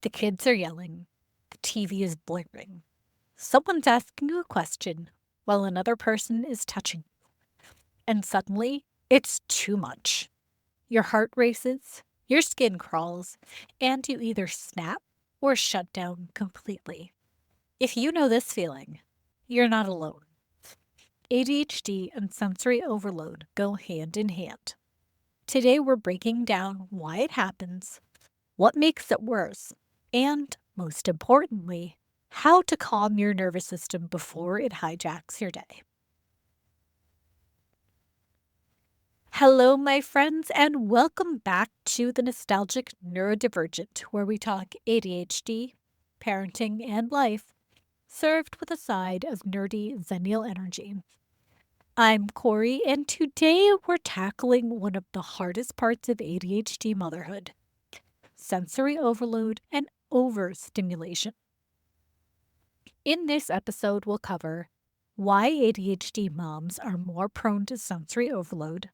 The kids are yelling. The TV is blaring. Someone's asking you a question while another person is touching you. And suddenly, it's too much. Your heart races, your skin crawls, and you either snap or shut down completely. If you know this feeling, you're not alone. ADHD and sensory overload go hand in hand. Today, we're breaking down why it happens, what makes it worse, and most importantly, how to calm your nervous system before it hijacks your day. Hello, my friends, and welcome back to the Nostalgic Neurodivergent, where we talk ADHD, parenting, and life, served with a side of nerdy zennial energy. I'm Corey, and today we're tackling one of the hardest parts of ADHD motherhood: sensory overload and overstimulation. In this episode, we'll cover why ADHD moms are more prone to sensory overload,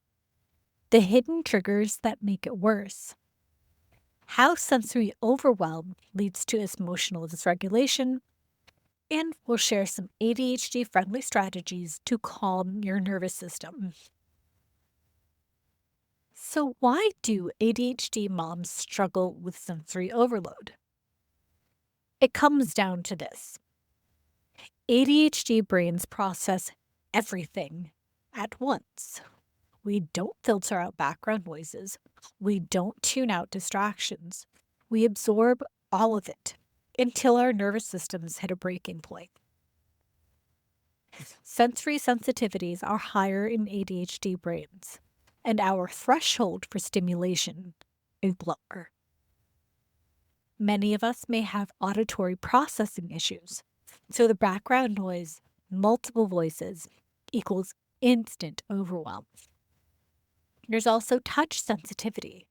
the hidden triggers that make it worse, how sensory overwhelm leads to emotional dysregulation, and we'll share some ADHD friendly strategies to calm your nervous system. So, why do ADHD moms struggle with sensory overload? It comes down to this: ADHD brains process everything at once. We don't filter out background noises. We don't tune out distractions. We absorb all of it until our nervous systems hit a breaking point. Sensory sensitivities are higher in ADHD brains, and our threshold for stimulation is lower. Many of us may have auditory processing issues, so the background noise, multiple voices, equals instant overwhelm. There's also touch sensitivity.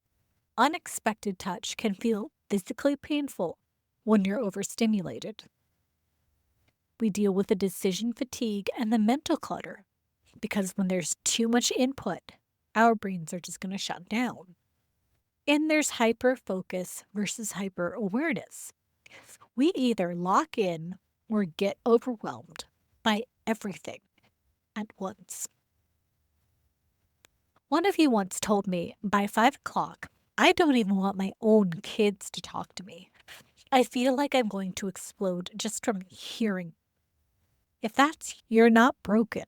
Unexpected touch can feel physically painful when you're overstimulated. We deal with the decision fatigue and the mental clutter because when there's too much input, our brains are just going to shut down. And there's hyper focus versus hyper awareness. We either lock in or get overwhelmed by everything at once. One of you once told me by 5 o'clock, I don't even want my own kids to talk to me. I feel like I'm going to explode just from hearing. If that's, you're not broken.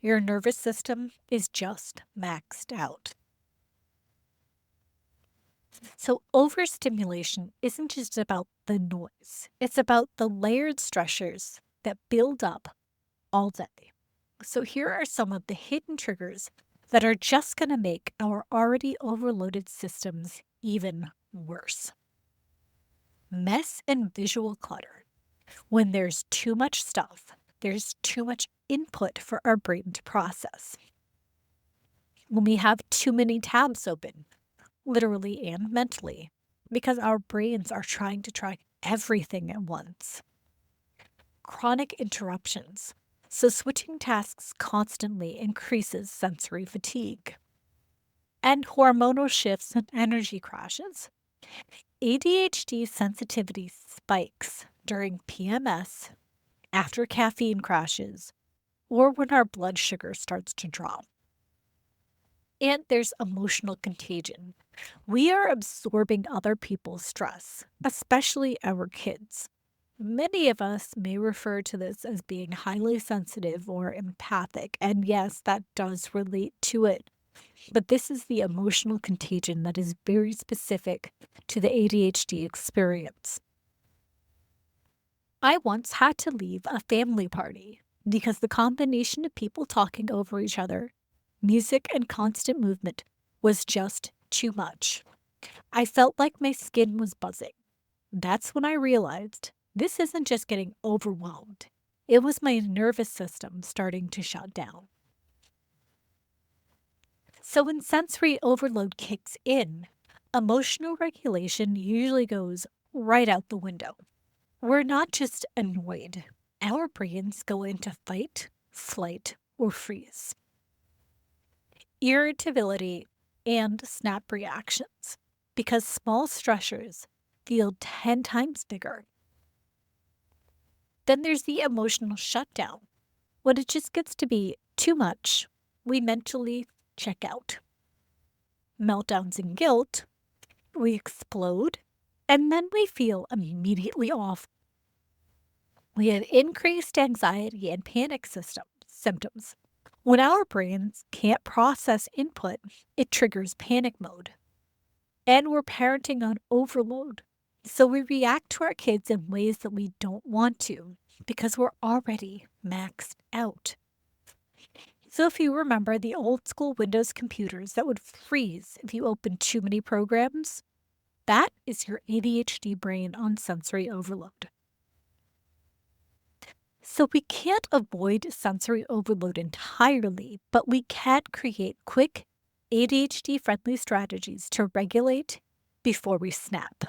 Your nervous system is just maxed out. So, overstimulation isn't just about the noise, it's about the layered stressors that build up all day. So, here are some of the hidden triggers that are just going to make our already overloaded systems even worse. Mess and visual clutter. When there's too much stuff, there's too much input for our brain to process. When we have too many tabs open, literally and mentally, because our brains are trying to track everything at once. Chronic interruptions. So, switching tasks constantly increases sensory fatigue. And hormonal shifts and energy crashes. ADHD sensitivity spikes during PMS, after caffeine crashes, or when our blood sugar starts to drop. And there's emotional contagion. We are absorbing other people's stress, especially our kids. Many of us may refer to this as being highly sensitive or empathic, and yes, that does relate to it. But this is the emotional contagion that is very specific to the ADHD experience. I once had to leave a family party because the combination of people talking over each other, music, and constant movement was just too much. I felt like my skin was buzzing. That's when I realized this isn't just getting overwhelmed, it was my nervous system starting to shut down. So, when sensory overload kicks in, emotional regulation usually goes right out the window. We're not just annoyed, our brains go into fight, flight, or freeze. Irritability and snap reactions, because small stressors feel 10 times bigger. Then there's the emotional shutdown. When it just gets to be too much, we mentally check out. Meltdowns and guilt, we explode, and then we feel immediately off. We have increased anxiety and panic symptoms. When our brains can't process input, it triggers panic mode. And we're parenting on overload. So we react to our kids in ways that we don't want to because we're already maxed out. So if you remember the old school Windows computers that would freeze if you opened too many programs, that is your ADHD brain on sensory overload. So we can't avoid sensory overload entirely, but we can create quick ADHD-friendly strategies to regulate before we snap.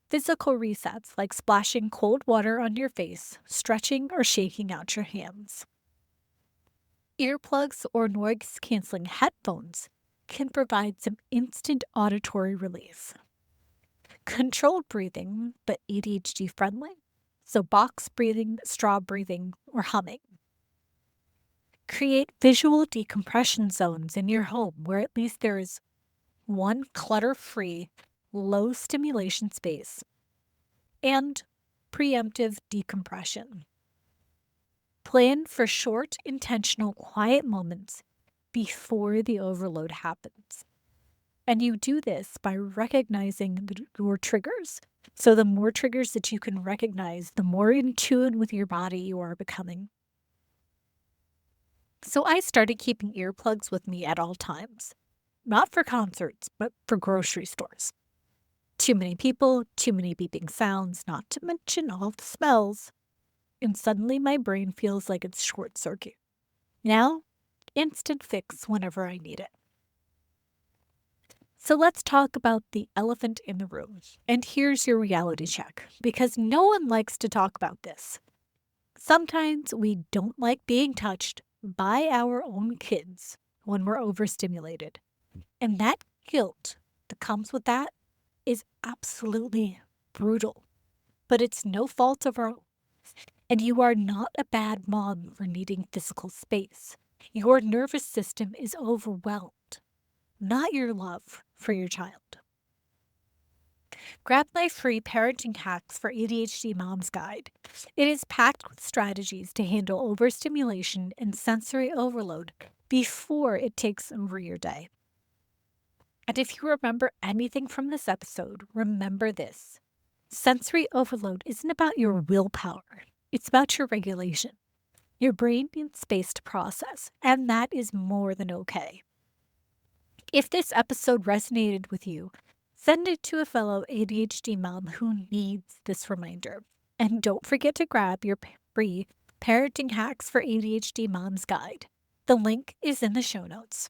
Physical resets like splashing cold water on your face, stretching, or shaking out your hands. Earplugs or noise-canceling headphones can provide some instant auditory relief. Controlled breathing, but ADHD-friendly, so box breathing, straw breathing, or humming. Create visual decompression zones in your home where at least there is one clutter-free, low-stimulation space. And preemptive decompression. Plan for short, intentional, quiet moments before the overload happens. And you do this by recognizing your triggers. So the more triggers that you can recognize, the more in tune with your body you are becoming. So I started keeping earplugs with me at all times. Not for concerts, but for grocery stores. Too many people, too many beeping sounds, not to mention all the smells. And suddenly my brain feels like it's short circuit. Now, instant fix whenever I need it. So let's talk about the elephant in the room. And here's your reality check, because no one likes to talk about this. Sometimes we don't like being touched by our own kids when we're overstimulated. And that guilt that comes with that is absolutely brutal. But it's no fault of our own. And you are not a bad mom for needing physical space. Your nervous system is overwhelmed, not your love for your child. Grab my free Parenting Hacks for ADHD Moms guide. It is packed with strategies to handle overstimulation and sensory overload before it takes over your day. And if you remember anything from this episode, remember this. Sensory overload isn't about your willpower. It's about your regulation. Your brain needs space to process, and that is more than okay. If this episode resonated with you, send it to a fellow ADHD mom who needs this reminder. And don't forget to grab your free Parenting Hacks for ADHD Moms guide. The link is in the show notes.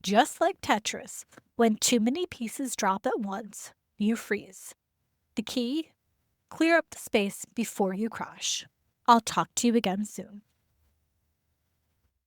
Just like Tetris, when too many pieces drop at once, you freeze. The key? Clear up the space before you crash. I'll talk to you again soon.